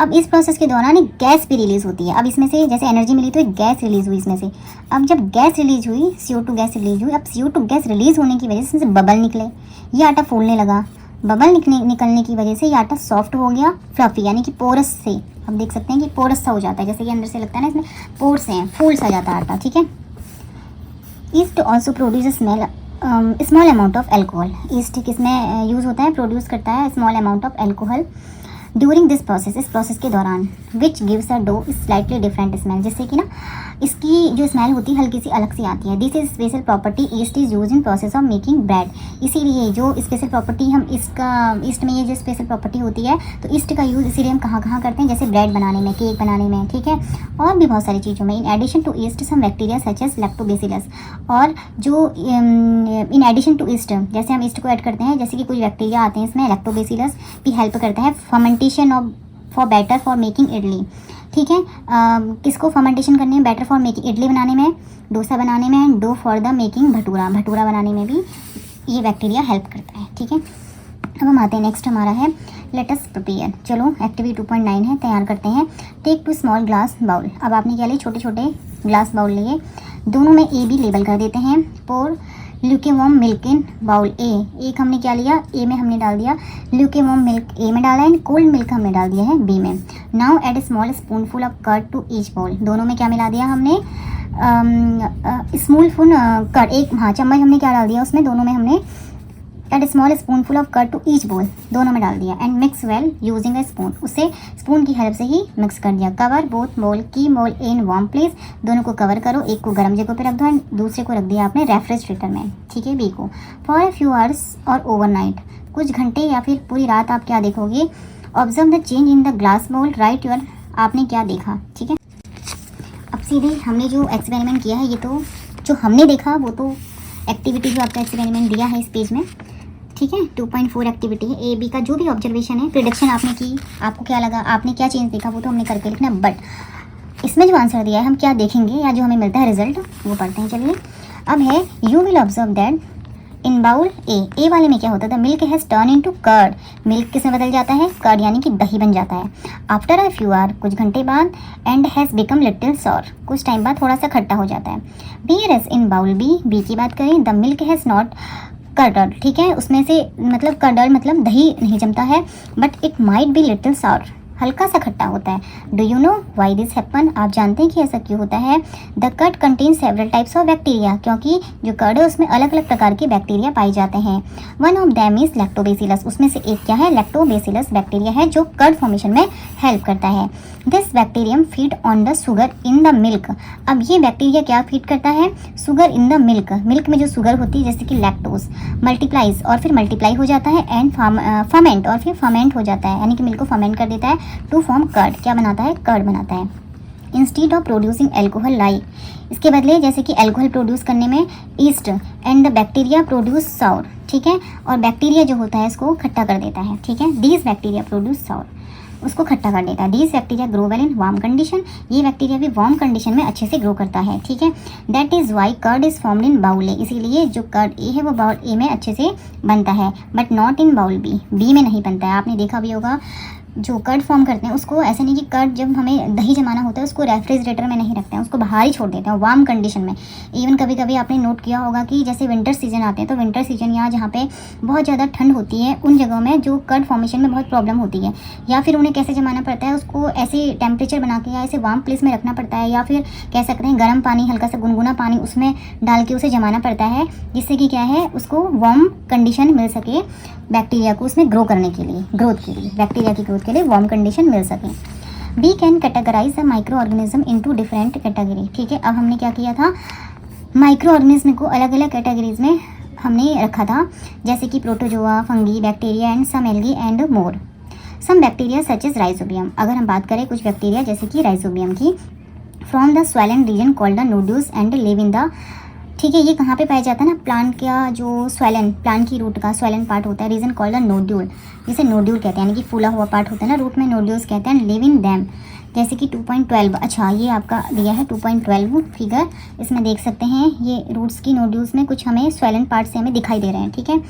अब इस प्रोसेस के दौरान एक गैस भी रिलीज़ होती है। अब इसमें से जैसे एनर्जी मिली तो एक गैस रिलीज़ हुई इसमें से। अब जब गैस रिलीज हुई, CO2 गैस रिलीज हुई, अब CO2 गैस रिलीज़ होने की वजह से इसमें से बबल निकले, ये आटा फूलने लगा। बबल निकलने की वजह से ये आटा सॉफ्ट हो गया, फ्लफी, यानी कि पोरस से हम देख सकते हैं कि पोरस सा हो जाता है, जैसे कि अंदर से लगता है ना इसमें पोर्स हैं, फूल सा जाता है आटा, ठीक है। Yeast also produce small amount of alcohol. Yeast किसमें यूज़ होता है, प्रोड्यूस करता है small amount of alcohol during this process, इस प्रोसेस के दौरान, which gives a dough slightly different smell, जिससे कि ना इसकी जो स्मेल होती है हल्की सी अलग सी आती है। This is special property east is use in process of making bread. इसीलिए जो स्पेशल प्रॉपर्टी हम ईस्ट में ये जो स्पेशल प्रॉपर्टी होती है, तो ईस्ट का यूज़ इसीलिए हम कहाँ कहाँ करते हैं, जैसे ब्रेड बनाने में, केक बनाने में, ठीक है, और भी बहुत सारी चीज़ों में। In addition to yeast some bacteria such as lactobacillus, और जो इन एडिशन टू ईस्ट, जैसे हम ईस्ट को ऐड करते हैं, जैसे कि कुछ बैक्टीरिया आते हैं इसमें, लैक्टोबैसिलस भी हेल्प करता है fermentation of for better for making idli, ठीक है। किसको फर्मेंटेशन करने में, बेटर फॉर मेकिंग इडली बनाने में, डोसा बनाने में, dough for the making bhatura बनाने में भी ये बैक्टीरिया हेल्प करता है, ठीक है। अब हम आते हैं नेक्स्ट, हमारा है लेट अस प्रिपेयर। चलो एक्टिविटी 2.9 है, तैयार करते हैं। Take 2 small glass bowl. अब आपने क्या लिए, छोटे छोटे ग्लास बाउल लिए, दोनों में A B लेबल कर देते हैं। पोर ल्यूकेवार्म मिल्क इन बाउल ए, एक हमने क्या लिया, ए में हमने डाल दिया ल्यूकेवार्म मिल्क, ए में डाला है, कोल्ड मिल्क हमने डाल दिया है बी में। Now add a small spoonful of curd to each bowl. दोनों में क्या मिला दिया हमने, स्मॉल फुल कर्ड, एक हाँ चम्मच हमने क्या डाल दिया उसमें, दोनों में हमने add small spoonful of curd to each bowl, दोनों में डाल दिया। And mix well using a spoon, उससे स्पून की हेल्प से ही मिक्स कर दिया। कवर बोथ बोल की मोल इन वार्म प्लेस, दोनों को कवर करो, एक को गर्म जगह पे रख दो एंड दूसरे को रख दिया आपने रेफ्रिजरेटर में, ठीक है, बी को। फॉर अ फ्यू आवर्स और ओवरनाइट, कुछ घंटे या फिर पूरी रात आप क्या देखोगे, observe the change in the glass bowl, write your, आपने क्या देखा, ठीक है। अब सीधे हमने जो एक्सपेरिमेंट किया है, ये तो जो हमने देखा वो तो एक्टिविटी जो आपका एक्सपेरिमेंट दिया है इस पेज में, ठीक है, 2.4 एक्टिविटी है। A B का जो भी ऑब्जर्वेशन है, प्रिडिक्शन आपने की, आपको क्या लगा, आपने क्या चेंज देखा, वो तो हमने करके लिखना, बट इसमें जो आंसर दिया है हम क्या देखेंगे या जो हमें मिलता है रिजल्ट वो पढ़ते हैं। चलिए, अब है you will observe that in bowl A वाले में क्या होता था, milk has turn into curd, milk किस में बदल जाता है, कर्ड यानी कि दही बन जाता है। आफ्टर अ फ्यू आवर, कुछ घंटे बाद, and has become little sour, कुछ टाइम बाद थोड़ा सा खट्टा हो जाता है। Whereas इन बाउल बी की बात करें, the milk has not curdle, ठीक है, उसमें से मतलब कर्डल मतलब दही नहीं जमता है, but it might be little sour, हल्का सा खट्टा होता है। Do you know why this happen, आप जानते हैं कि ऐसा क्यों होता है। The curd contain several types of bacteria, क्योंकि जो कर्ड है उसमें अलग अलग प्रकार के बैक्टीरिया पाए जाते हैं। One of them is lactobacillus, उसमें से एक क्या है, लैक्टोबैसिलस बैक्टीरिया है जो कर्ड फॉर्मेशन में हेल्प करता है। This bacterium feed on the sugar in the milk, अब ये बैक्टीरिया क्या फीड करता है, sugar in the milk, milk में जो शुगर होती है जैसे कि लैक्टोज, मल्टीप्लाइज और फिर मल्टीप्लाई हो जाता है, एंड फर्मेंट और फिर फर्मेंट हो जाता है, यानी कि मिल्क को फर्मेंट कर देता है टू फॉर्म कर्ड, क्या बनाता है, कर्ड बनाता है। Instead of producing alcohol like, इसके बदले जैसे कि एल्कोहल प्रोड्यूस करने में east and the bacteria produce साउर, ठीक है, और बैक्टीरिया जो होता है इसको खट्टा कर देता है, ठीक है, दीज बैक्टीरिया प्रोड्यूस साउर, उसको खट्टा कर देता है। These bacteria grow well in warm condition, ये बैक्टीरिया भी वार्म कंडीशन में अच्छे से ग्रो करता है, ठीक है। That is why curd is formed in bowl A, इसीलिए जो कर्ड ए है वो बाउल ए में अच्छे से बनता है, but not in bowl B, B में नहीं बनता है। आपने देखा भी होगा जो कर्ड फॉर्म करते हैं उसको, ऐसे नहीं कि कर्ड जब हमें दही जमाना होता है उसको रेफ्रिजरेटर में नहीं रखते हैं, उसको बाहर ही छोड़ देते हैं वार्म कंडीशन में। इवन कभी कभी आपने नोट किया होगा कि जैसे विंटर सीजन आते हैं तो विंटर सीजन यहाँ जहाँ पे बहुत ज़्यादा ठंड होती है उन जगहों में जो कर्ड फॉर्मेशन में बहुत प्रॉब्लम होती है, या फिर उन्हें कैसे जमाना पड़ता है, उसको ऐसे टेम्परेचर बना के या ऐसे वार्म प्लेस में रखना पड़ता है, या फिर कह सकते हैं गर्म पानी, हल्का सा गुनगुना पानी उसमें डाल के उसे जमाना पड़ता है, जिससे कि क्या है उसको वार्म कंडीशन मिल सके बैक्टीरिया को उसमें ग्रो करने के लिए, ग्रोथ के लिए, बैक्टीरिया की ग्रोथ के लिए वार्म कंडीशन मिल सके। We can categorise a micro organism into different category. ठीक है, अब हमने क्या किया था, माइक्रो ऑर्गेनिज्म को अलग अलग कैटेगरीज में हमने रखा था, जैसे कि protozoa, fungi, bacteria and some algae and more. Some bacteria such as rhizobium, अगर हम बात करें कुछ बैक्टीरिया जैसे कि राइजोबियम की, from the swollen region called the nodules and live in the, ठीक है, ये कहाँ पे पाया जाता है ना, प्लांट का जो स्वैलन, प्लांट की रूट का स्वैलन पार्ट होता है, रीजन कॉल्ड द नोड्यूल, जिसे नोड्यूल कहते हैं, यानी कि फूला हुआ पार्ट होता है ना रूट में, नोड्यूल्स कहते हैं, लिव इन दैम। जैसे कि 2.12, अच्छा ये आपका दिया है 2.12 फिगर, इसमें देख सकते हैं ये रूट्स की नोड्यूल्स में कुछ हमें स्वैलन पार्ट से हमें दिखाई दे रहे हैं। ठीक है,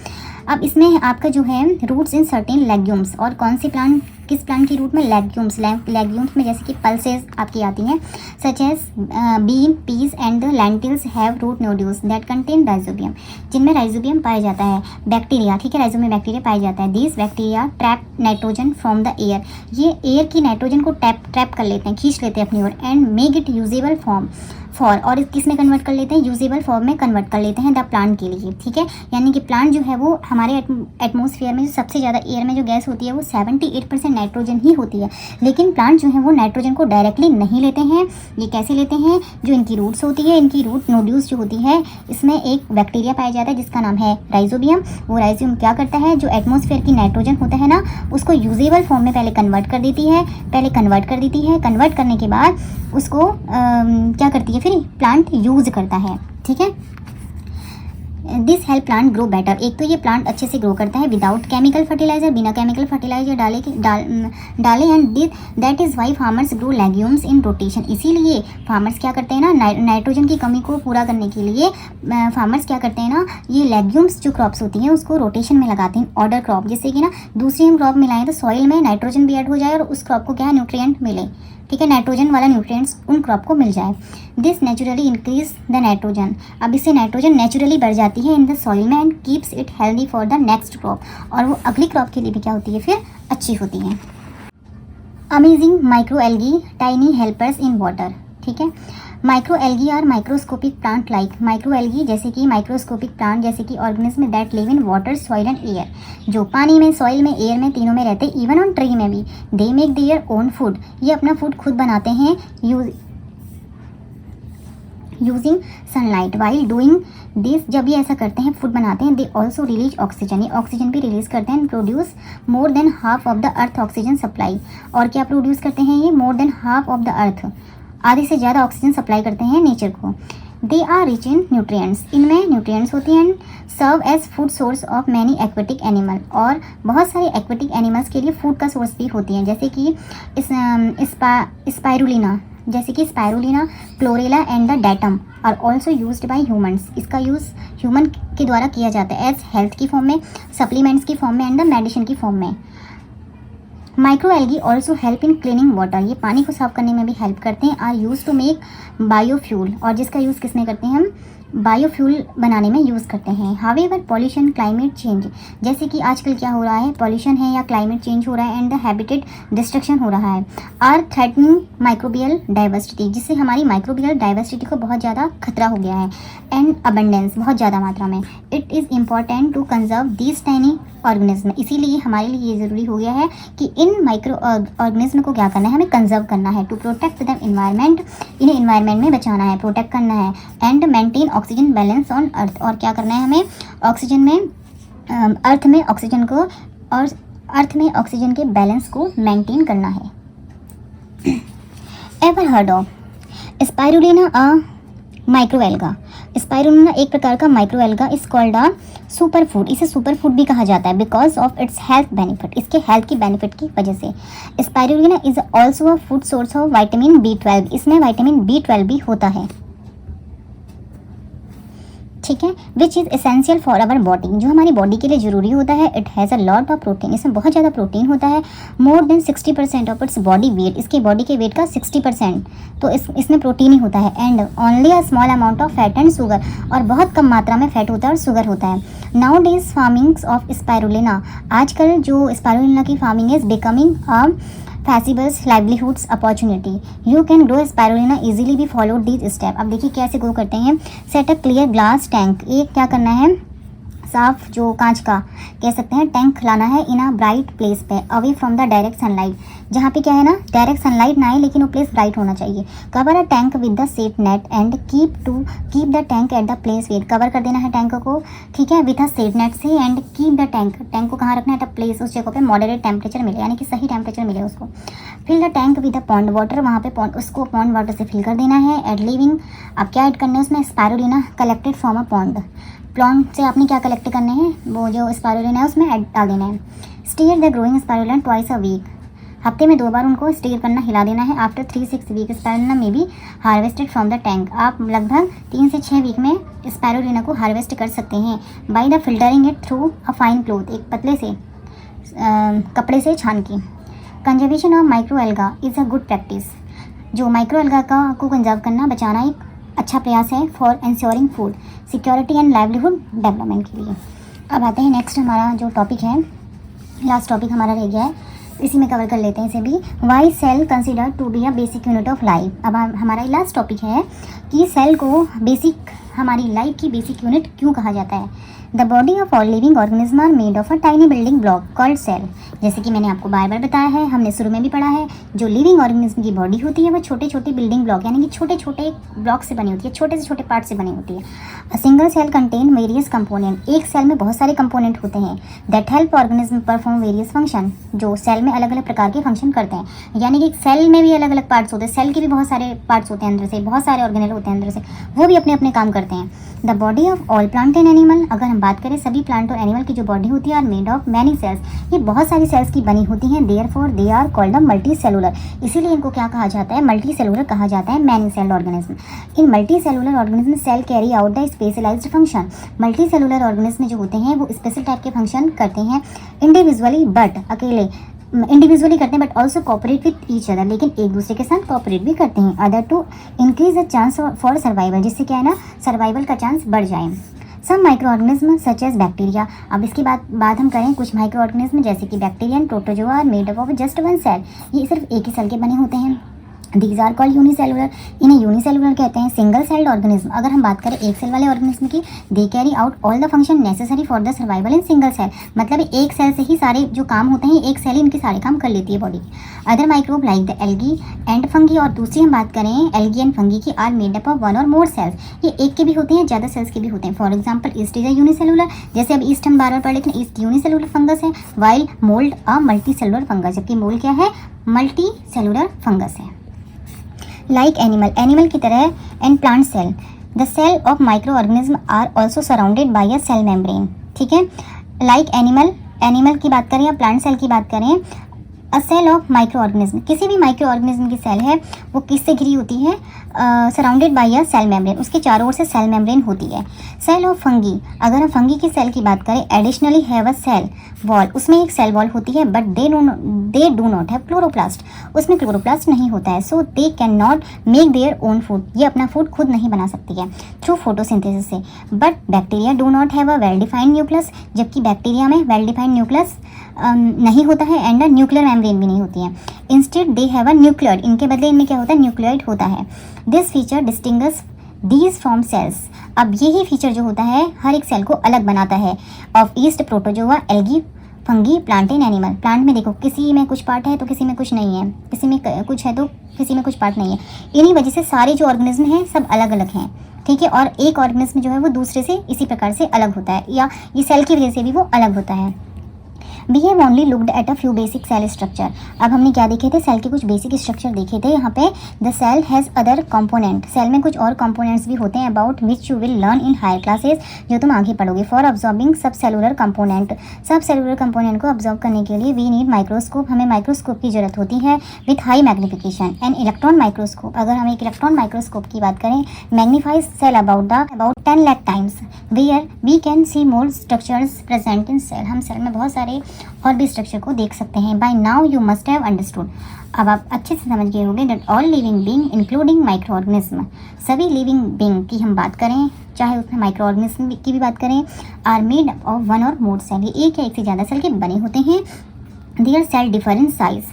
अब इसमें आपका जो है रूट्स इन सर्टेन लेग्यूम्स, और कौन सी प्लांट, किस प्लांट की रूट में, लेग्यूम्स, लेग्यूम्स में जैसे कि पल्सेस आपकी आती हैं, such as bean, peas and lentils have root nodules that contain rhizobium, जिनमें राइजोबियम पाया जाता है, बैक्टीरिया, ठीक है, राइजोबियम बैक्टीरिया पाया जाता है। This bacteria trap nitrogen from the air, ये एयर की नाइट्रोजन को ट्रैप कर लेते हैं, खींच लेते हैं अपनी ओर, and make it usable form for, और किस में कन्वर्ट कर लेते हैं, यूजेबल फॉर्म में कन्वर्ट कर लेते हैं द प्लांट के लिए। ठीक है, यानी कि प्लांट जो है वो हमारे एटमॉस्फेयर में जो सबसे ज़्यादा एयर में जो गैस होती है वो 78% नाइट्रोजन ही होती है, लेकिन प्लांट जो है वो नाइट्रोजन को डायरेक्टली नहीं लेते हैं। ये कैसे लेते हैं, जो इनकी रूट्स होती है, इनकी रूट नोड्यूल्स जो होती है, इसमें एक बैक्टीरिया पाया जाता है जिसका नाम है राइजोबियम। वो राइजोबियम क्या करता है, जो एटमॉस्फेयर की नाइट्रोजन होता है ना उसको यूजेबल फॉर्म में पहले कन्वर्ट कर देती है, कन्वर्ट करने के बाद उसको क्या करती है, फिर प्लांट यूज करता है। ठीक है, this help plant grow better, एक तो ये प्लांट अच्छे से ग्रो करता है विदाउट केमिकल फर्टिलाइजर, बिना केमिकल फर्टिलाइजर डाले and that is Y farmers grow legumes in rotation. इसीलिए फार्मर्स क्या करते हैं ना, नाइट्रोजन की कमी को पूरा करने के लिए फार्मर्स क्या करते हैं ना, ये लेग्यूम्स जो क्रॉप्स होती हैं उसको रोटेशन में लगाते हैं, ऑर्डर क्रॉप, जिससे कि ना दूसरी हम क्रॉप मिलाएं तो सॉइल में नाइट्रोजन भी ऐड हो जाए और उस क्रॉप को क्या है, न्यूट्रिएंट मिले। ठीक है, नाइट्रोजन वाला न्यूट्रिएंट्स उन क्रॉप को मिल जाए। This naturally increase the nitrogen, अब इससे नाइट्रोजन नेचुरली बढ़ जाती है इन द सॉइल में and keeps it healthy for the next crop, और वो अगली क्रॉप के लिए भी क्या होती है, फिर अच्छी होती है। Amazing micro algae tiny helpers in water. ठीक है, micro algae are microscopic plant like, micro algae जैसे कि माइक्रोस्कोपिक प्लांट जैसे कि organism that live in water, soil and air, जो पानी में, सॉइल में, एयर में, तीनों में रहते हैं, इवन ऑन ट्री में भी। They make their own food, ये अपना फूड खुद बनाते हैं using sunlight. While doing this, जब ये ऐसा करते हैं, फूड बनाते हैं, दे ऑल्सो रिलीज ऑक्सीजन, ये ऑक्सीजन भी रिलीज करते हैं, produce more than half of the earth oxygen supply, और क्या प्रोड्यूस करते हैं ये, more than half of the earth, आधे से ज़्यादा ऑक्सीजन सप्लाई करते हैं नेचर को। They are rich in nutrients, इनमें न्यूट्रिएंट्स होती हैं, serve as food source of many aquatic animal, और बहुत सारे एक्वेटिक एनिमल्स के लिए फूड का सोर्स भी होती हैं, जैसे कि स्पाइरुलिना, जैसे कि spirulina, chlorella and the diatom are also used by humans, इसका यूज़ ह्यूमन के द्वारा किया जाता है एज हेल्थ की फॉर्म में, सप्लीमेंट्स की फॉर्म में एंड द मेडिसिन की फॉर्म में। Micro algae also help in cleaning water, ये पानी को साफ करने में भी हेल्प करते हैं। Are use to make biofuel, और जिसका यूज़ किसमें करते हैं, हम बायोफ्यूल बनाने में यूज़ करते हैं। हावेवर पॉल्यूशन, क्लाइमेट चेंज, जैसे कि आजकल क्या हो रहा है, पॉल्यूशन है या क्लाइमेट चेंज हो रहा है एंड द हैबिटेट डिस्ट्रक्शन हो रहा है, आर थ्रेटनिंग माइक्रोबियल डाइवर्सिटी, जिससे हमारी माइक्रोबियल डाइवर्सिटी को बहुत ज़्यादा खतरा हो गया है, एंड अबंडेंस, बहुत ज़्यादा मात्रा में। It is important to conserve these tiny organism, इसीलिए हमारे लिए ये ज़रूरी हो गया है कि इन माइक्रो ऑर्गेनिज्म को क्या करना है, हमें कंजर्व करना है, टू प्रोटेक्ट द इन्वायरमेंट, इन्हें इन्वायरमेंट में बचाना है, प्रोटेक्ट करना है, and maintain oxygen balance on earth, और क्या करना है हमें, ऑक्सीजन में अर्थ में ऑक्सीजन को, और अर्थ में ऑक्सीजन के बैलेंस को मेंटेन करना है। Ever heard of spirulina a microalga, spirulina एक प्रकार का microalga is called a super food, इसे सुपर फूड भी कहा जाता है because of its health benefit, इसके हेल्थ की बेनिफिट की वजह से। Spirulina is also a food source of vitamin B12, इसमें विटामिन B12 भी होता है। ठीक है, which is essential for our body, जो हमारी बॉडी के लिए ज़रूरी होता है। It has a lot of protein, इसमें बहुत ज़्यादा प्रोटीन होता है। More than 60% of its body weight, इसके बॉडी के वेट का 60% तो इसमें प्रोटीन ही होता है। And only a small amount of fat and sugar, और बहुत कम मात्रा में फैट होता है और शुगर होता है। Nowadays farmings of spirulina, आजकल जो स्पायरुलिना की farming is becoming a feasibles livelihoods opportunity. You can grow spirulina easily by follow these step. अब देखिए कैसे ग्रो करते हैं। Set a clear glass tank, एक क्या करना है, साफ जो कांच का कह सकते हैं टैंक लाना है इन अ ब्राइट प्लेस पे, away from the direct sunlight, जहाँ पे क्या है ना डायरेक्ट सनलाइट ना आए लेकिन वो प्लेस ब्राइट होना चाहिए। Cover a tank with the set net and keep the tank at the place wet, कवर कर देना है टैंक को, ठीक है, विद अ सेट नेट से। एंड कीप द टैंक को कहाँ रखना है, एट अ प्लेस, उस जगह पे मॉडरेट टेम्परेचर मिले, यानी कि सही टेम्परेचर मिले उसको। Fill the tank with the pond water, वहाँ पे उसको पॉन्ड वाटर से फिल कर देना है। एड लिविंग, अब क्या ऐड करना है उसमें, spirulina collected from a pond, plant से आपने क्या कलेक्ट करने हैं, वो जो स्पायरुलिना है उसमें ऐड डाल देना है। Stir the growing spirulina twice a week, हफ्ते में 2 बार उनको स्टीयर करना, हिला देना है। आफ्टर 3-6 वीक स्पायरुलिना में be harvested from the tank, आप लगभग 3 से 6 वीक में स्पायरुलिना को हार्वेस्ट कर सकते हैं। By the filtering it through a fine cloth, एक पतले से कपड़े से छान के। Conservation of microalga is a good practice, जो माइक्रोएल्गा को कंजर्व करना, बचाना एक अच्छा प्रयास है for ensuring food security and livelihood development के लिए। अब आते हैं नेक्स्ट, हमारा जो टॉपिक है, लास्ट टॉपिक हमारा रह गया है, इसी में कवर कर लेते हैं इसे भी। Why cell consider to be a basic unit of life. अब हमारा लास्ट टॉपिक है कि सेल को बेसिक, हमारी लाइफ की बेसिक यूनिट क्यों कहा जाता है। The body of all living organism are made of a tiny building block called cell, जैसे कि मैंने आपको बार बार बताया है, हमने शुरू में भी पढ़ा है, जो लिविंग ऑर्गेनिज्म की बॉडी होती है वो छोटे छोटे बिल्डिंग ब्लॉक यानी कि छोटे छोटे ब्लॉक से बनी होती है, छोटे से छोटे पार्ट से बनी होती है। A single cell contain various component, एक सेल में बहुत सारे कंपोनेंट होते हैं। That help organism perform various function, जो सेल में अलग अलग प्रकार के फंक्शन करते हैं, यानी कि सेल में भी अलग अलग पार्ट्स होते हैं, सेल के भी बहुत सारे पार्ट्स होते हैं अंदर से, बहुत सारे ऑर्गेनल होते हैं अंदर से, वो भी अपने अपने काम करते हैं। The body of all plant and animal, अगर हम बात करें सभी प्लांट और एनिमल की जो बॉडी होती है, are made of many cells, ये बहुत सारी सेल्स की बनी होती हैं। Therefore they are called the multicellular, इसीलिए इनको क्या कहा जाता है, मल्टी सेलुलर कहा जाता है, many celled organism. In multicellular organism cell carry out the specialized function, multicellular organism जो होते हैं वो स्पेशल टाइप के फंक्शन करते हैं इंडिविजुअली, बट अकेले इंडिविजुअली करते हैं, but also cooperate with each other, लेकिन एक दूसरे के साथ कॉपरेट भी करते हैं। Other to increase the chance for survival, जिससे क्या है ना सर्वाइवल का चांस बढ़ जाए। Some microorganism such as bacteria, अब इसके बाद हम करें कुछ माइक्रो ऑर्गेनिज्म जैसे कि bacteria and protozoa are made up of just one cell, ये सिर्फ एक ही सेल के बने होते हैं। दीज आर कॉल्ड यूनिसेलुलर, इन्हें यूनिसेलुलर कहते हैं। सिंगल सेल्ड ऑर्गेनिज्म, अगर हम बात करें एक सेल वाले ऑर्गेनिज्म की, they carry out all the function necessary for the survival in single cell, मतलब एक सेल से ही सारे जो काम होते हैं, एक सेल ही इनके सारे काम कर लेती है बॉडी की। Other microbe like the algae and fungi, और दूसरी हम बात करें एल्गी एंड फंगी की, are made up of one or more sales, ये एक के भी होते हैं, ज़्यादा सेल्स के भी होते हैं। For example yeast is a unicellular, जैसे अब ईस्ट हम बार बार पढ़ लेते हैं, ईस्ट यूनिसेलुलर फंगस है, while mould a multicellular fungus, जबकि मोल्ड क्या है, मल्टी सेलुलर फंगस है। लाइक एनिमल की तरह and plant cell, the cell of micro organism are also surrounded by a cell membrane, ठीक है। लाइक एनिमल की बात करें या प्लांट सेल की बात करें, अ सेल ऑफ माइक्रो ऑर्गेनिज्म, किसी भी माइक्रो ऑर्गेनिज्म की सेल है वो किससे घिरी होती है, surrounded by a cell membrane, उसके चारों ओर से सेल मेम्ब्रेन होती है। सेल ऑफ फंगी, अगर हम फंगी की सेल की बात करें, additionally have a cell wall, उसमें एक सेल वॉल होती है, but they do not have chloroplast, उसमें क्लोरोप्लास्ट नहीं होता है। So they can not make their own food, ये अपना फूड खुद नहीं बना सकती है थ्रू फोटोसिंथेसिस से। But bacteria do not have a well defined nucleus, जबकि बैक्टीरिया में वेल डिफाइंड न्यूक्लियस नहीं होता है, एंड न्यूक्लियर मेम्ब्रेन भी नहीं होती है। Instead they have a nucleoid, इनके बदले इनमें क्या होता है, न्यूक्लियोइड होता है। This feature distinguish these from cells, अब यही फीचर जो होता है हर एक सेल को अलग बनाता है, of east protozoa algae fungi plant and animal. Plant में देखो किसी में कुछ पार्ट है तो किसी में कुछ नहीं है, किसी में कुछ है तो किसी में कुछ पार्ट नहीं है, इन्हीं वजह से सारे जो ऑर्गेनिज्म हैं सब अलग अलग हैं, ठीक है। और एक ऑर्गेनिज्म जो है वो दूसरे से इसी प्रकार से अलग होता है, या ये सेल की वजह से भी वो अलग होता है। We have only looked at a few basic cell structure. अब हमने क्या देखे थे, सेल के कुछ बेसिक स्ट्रक्चर देखे थे। यहाँ पे the cell has other component, cell में कुछ और कंपोनेंट्स भी होते हैं about which you will learn in higher classes, जो तुम आगे पढ़ोगे। For observing subcellular component, subcellular component को ऑब्जॉर्व करने के लिए वी नीड माइक्रोस्कोप, हमें माइक्रोस्कोप की जरूरत होती है with high magnification. And electron microscope, अगर हम एक इलेक्ट्रॉन माइक्रोस्कोप की बात करें, magnifies cell about 10 lakh times where we can see more structures present in cell, हम सेल में बहुत सारे और भी स्ट्रक्चर को देख सकते हैं। By now you must have understood, अब आप अच्छे से समझ गए होंगे that all living being including microorganism, सभी लिविंग बीइंग की हम बात करें, चाहे उसमें माइक्रो ऑर्गेनिज्म की भी बात करें, are made of one or more cell, ये एक या एक से ज़्यादा सेल के बने होते हैं। Their cell differ in size,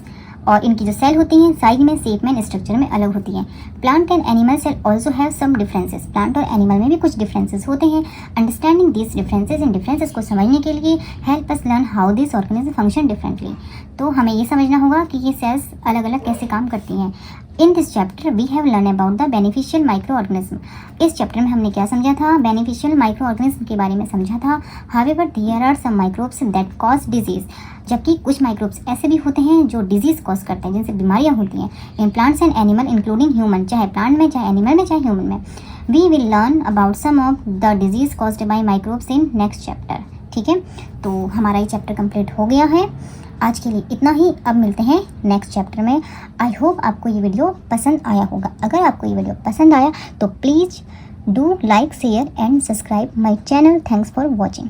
और इनकी जो सेल होती हैं साइज में, शेप में, स्ट्रक्चर में अलग होती हैं। Plant and animal cell also have some differences, plant और एनिमल में भी कुछ डिफरेंसेस होते हैं। अंडरस्टैंडिंग दिस डिफरेंसेस, इन डिफरेंसेस को समझने के लिए help us learn how this organism function differently, तो हमें ये समझना होगा कि ये सेल्स अलग अलग कैसे काम करती हैं। In this chapter we have learn about the beneficial microorganism, इस चैप्टर में हमने क्या समझा था, बेनिफिशियल माइक्रो ऑर्गेनिज्म के बारे में समझा था। However there are some microbes that cause disease, जबकि कुछ माइक्रोब्स ऐसे भी होते हैं जो डिजीज कॉज करते हैं, जिनसे बीमारियां होती हैं। In plants and animal including human, चाहे प्लांट में, चाहे एनिमल में, चाहे ह्यूमन में। We will learn about some of the disease caused by microbes in next chapter. ठीक है, तो हमारा ये चैप्टर कंप्लीट हो गया है। आज के लिए इतना ही, अब मिलते हैं नेक्स्ट चैप्टर में। आई होप आपको ये वीडियो पसंद आया होगा। अगर आपको ये वीडियो पसंद आया तो please do like, share and subscribe my channel. Thanks for watching.